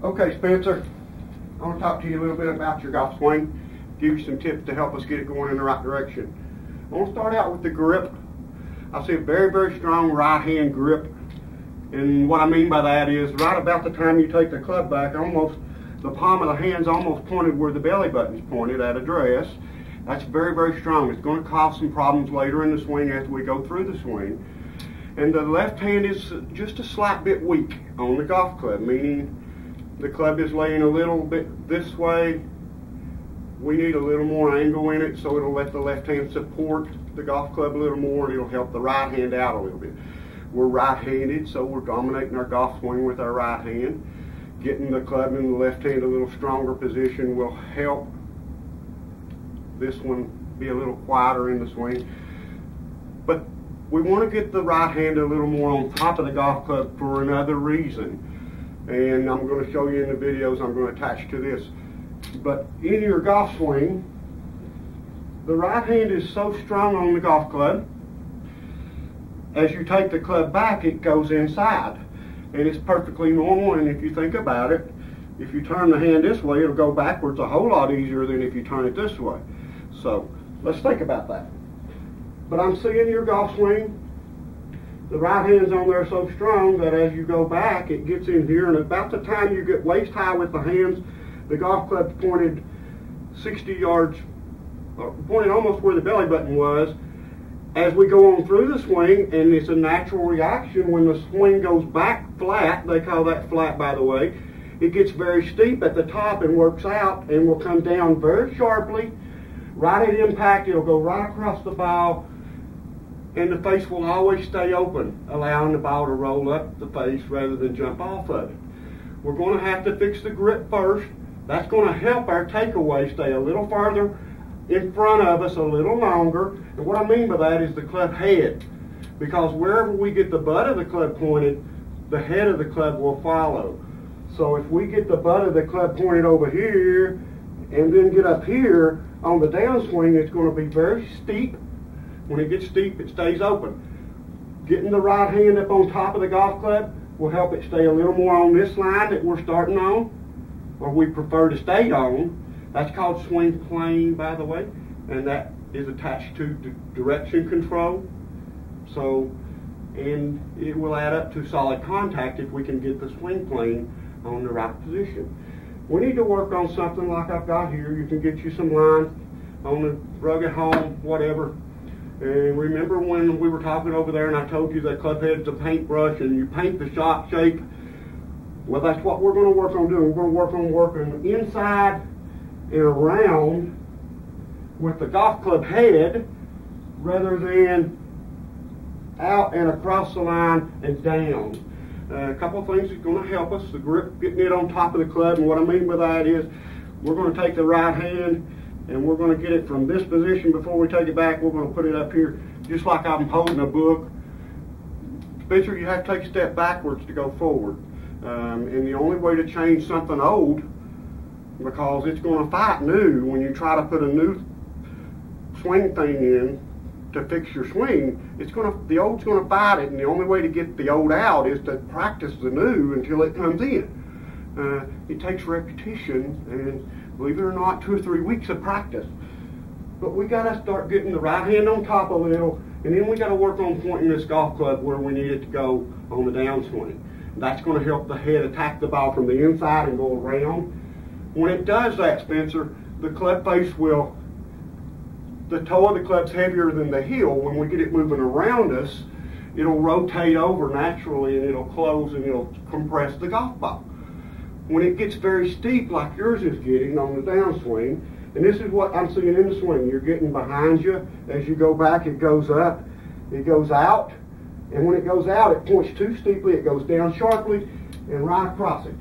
Okay, Spencer, I want to talk to you a little bit about your golf swing, give you some tips to help us get it going in the right direction. I want to start out with the grip. I see a very, very strong right hand grip, and what I mean by that is right about the time you take the club back, almost the palm of the hand's almost pointed where the belly button's pointed at address. That's very, very strong. It's going to cause some problems later in the swing as we go through the swing. And the left hand is just a slight bit weak on the golf club, meaning the club is laying a little bit this way. We need a little more angle in it so it'll let the left hand support the golf club a little more, and it'll help the right hand out a little bit. We're right-handed, so we're dominating our golf swing with our right hand. Getting the club in the left hand a little stronger position will help this one be a little quieter in the swing. But we want to get the right hand a little more on top of the golf club for another reason. And I'm going to show you in the videos I'm going to attach to this. But in your golf swing, the right hand is so strong on the golf club, as you take the club back, it goes inside. And it's perfectly normal, and if you think about it, if you turn the hand this way, it'll go backwards a whole lot easier than if you turn it this way. So, let's think about that. But I'm seeing your golf swing, the right hand's on there so strong that as you go back, it gets in here, and about the time you get waist high with the hands, the golf club's pointed 60 yards, pointed almost where the belly button was. As we go on through the swing, and it's a natural reaction when the swing goes back flat, they call that flat by the way, it gets very steep at the top and works out and will come down very sharply. Right at impact, it'll go right across the ball, and the face will always stay open, allowing the ball to roll up the face rather than jump off of it. We're going to have to fix the grip first. That's going to help our takeaway stay a little farther in front of us, a little longer. And what I mean by that is the club head, because wherever we get the butt of the club pointed, the head of the club will follow. So if we get the butt of the club pointed over here and then get up here on the downswing, it's going to be very steep. When it gets steep, it stays open. Getting the right hand up on top of the golf club will help it stay a little more on this line that we're starting on, or we prefer to stay on. That's called swing plane, by the way, and that is attached to direction control. So, and it will add up to solid contact if we can get the swing plane on the right position. We need to work on something like I've got here. You can get you some lines on the rug at home, whatever. And remember when we were talking over there and I told you that club head's a paintbrush and you paint the shot shape? Well, that's what we're going to work on doing. We're going to work on working inside and around with the golf club head rather than out and across the line and down. A couple of things that's going to help us: the grip, getting it on top of the club. And what I mean by that is we're going to take the right hand and we're going to get it from this position before we take it back. We're going to put it up here just like I'm holding a book. Spencer, you have to take a step backwards to go forward. And the only way to change something old, because it's going to fight new when you try to put a new swing thing in to fix your swing, the old's going to fight it, and the only way to get the old out is to practice the new until it comes in. It takes repetition, and believe it or not, 2 or 3 weeks of practice. But we got to start getting the right hand on top a little, and then we got to work on pointing this golf club where we need it to go on the downswing. That's going to help the head attack the ball from the inside and go around. When it does that, Spencer, the club face will, the toe of the club's heavier than the heel. When we get it moving around us, it'll rotate over naturally and it'll close and it'll compress the golf ball. When it gets very steep like yours is getting on the downswing, and this is what I'm seeing in the swing, you're getting behind you. As you go back, it goes up, it goes out, and when it goes out, it points too steeply, it goes down sharply and right across it.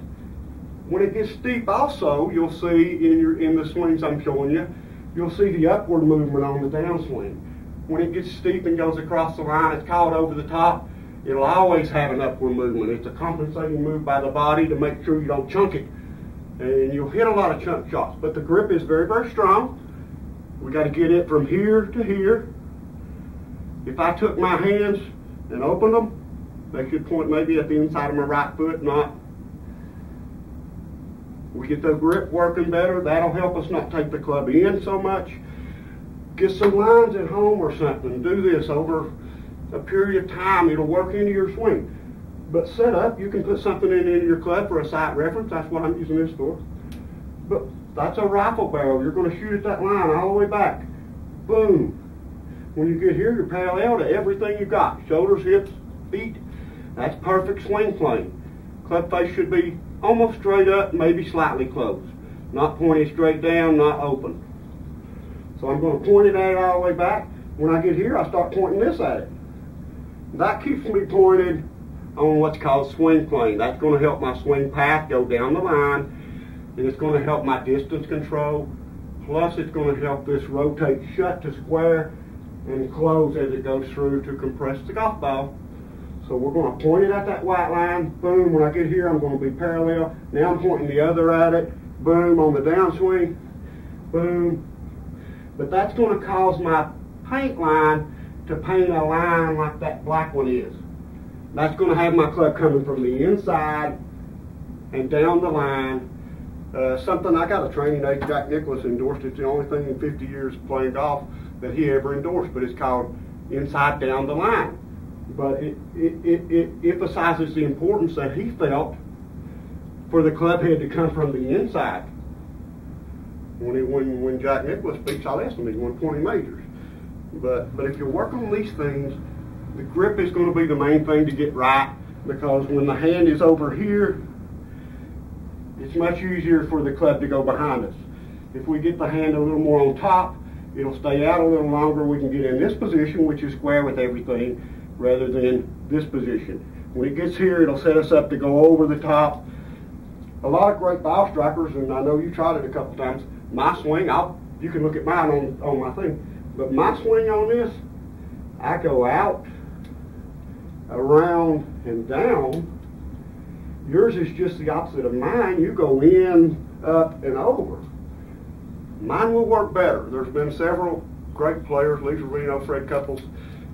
When it gets steep also, you'll see in the swings I'm showing you, you'll see the upward movement on the downswing. When it gets steep and goes across the line, it's called over the top. It'll always have an upward movement. It's a compensating move by the body to make sure you don't chunk it. And you'll hit a lot of chunk shots. But the grip is very, very strong. We got to get it from here to here. If I took my hands and opened them, they should point maybe at the inside of my right foot, not We get the grip working better. That'll help us not take the club in so much. Get some lines at home or something. Do this over a period of time. It'll work into your swing. But set up, you can put something in your club for a sight reference. That's what I'm using this for. But that's a rifle barrel. You're going to shoot at that line all the way back. Boom. When you get here, you're parallel to everything you got. Shoulders, hips, feet. That's perfect swing plane. Club face should be almost straight up, maybe slightly closed. Not pointed straight down, not open. So I'm going to point it at it all the way back. When I get here, I start pointing this at it. That keeps me pointed on what's called swing plane. That's going to help my swing path go down the line, and it's going to help my distance control. Plus, it's going to help this rotate shut to square and close as it goes through to compress the golf ball. So we're going to point it at that white line. Boom. When I get here, I'm going to be parallel. Now I'm pointing the other at it. Boom. On the downswing. Boom. But that's going to cause my paint line to paint a line like that black one is. That's going to have my club coming from the inside and down the line. Something I got a training aid, Jack Nicklaus endorsed. It's the only thing in 50 years playing golf that he ever endorsed, but it's called inside down the line. But it emphasizes the importance that he felt for the club head to come from the inside. When Jack Nicklaus speaks, I listen. He's won 20 majors. But if you work on these things, the grip is going to be the main thing to get right, because when the hand is over here, it's much easier for the club to go behind us. If we get the hand a little more on top, it'll stay out a little longer. We can get in this position, which is square with everything, rather than this position. When it gets here, it'll set us up to go over the top. A lot of great ball strikers, and I know you tried it a couple times, my swing, you can look at mine on my thing, but my swing on this, I go out, around, and down. Yours is just the opposite of mine. You go in, up, and over. Mine will work better. There's been several great players, Lisa Reno, Fred Couples,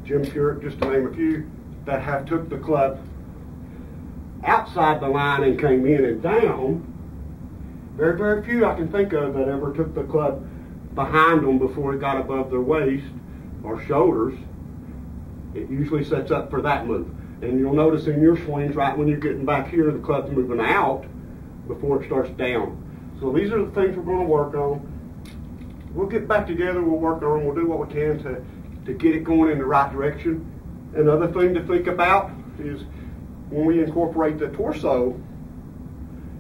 Jim Purick, just to name a few, that have took the club outside the line and came in and down. Very, very few I can think of that ever took the club behind them before it got above their waist or shoulders. It usually sets up for that move. And you'll notice in your swings, right when you're getting back here, the club's moving out before it starts down. So these are the things we're going to work on. We'll get back together, we'll work on them, we'll do what we can to get it going in the right direction. Another thing to think about is when we incorporate the torso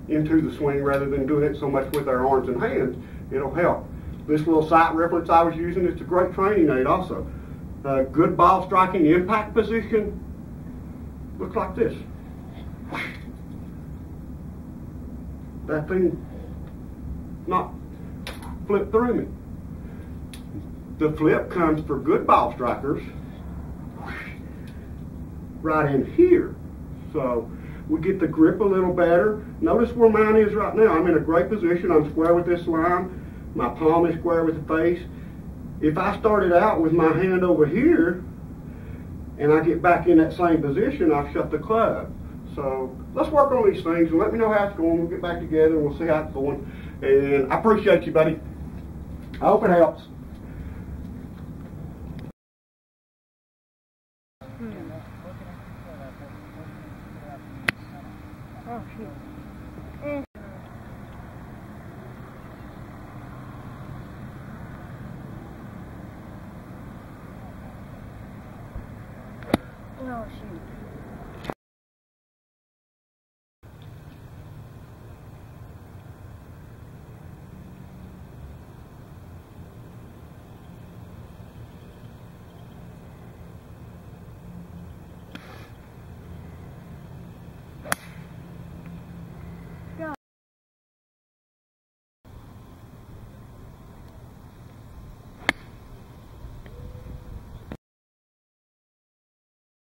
into the swing rather than doing it so much with our arms and hands, it'll help. This little sight reference I was using, it's a great training aid also. Good ball striking impact position looks like this. That thing not flip through me. The flip comes for good ball strikers right in here. So we get the grip a little better. Notice where mine is right now. I'm in a great position. I'm square with this line. My palm is square with the face. If I started out with my hand over here and I get back in that same position, I'll shut the club. So let's work on these things and let me know how it's going. We'll get back together and we'll see how it's going. And I appreciate you, buddy. I hope it helps. Oh, shoot. Oh, shoot.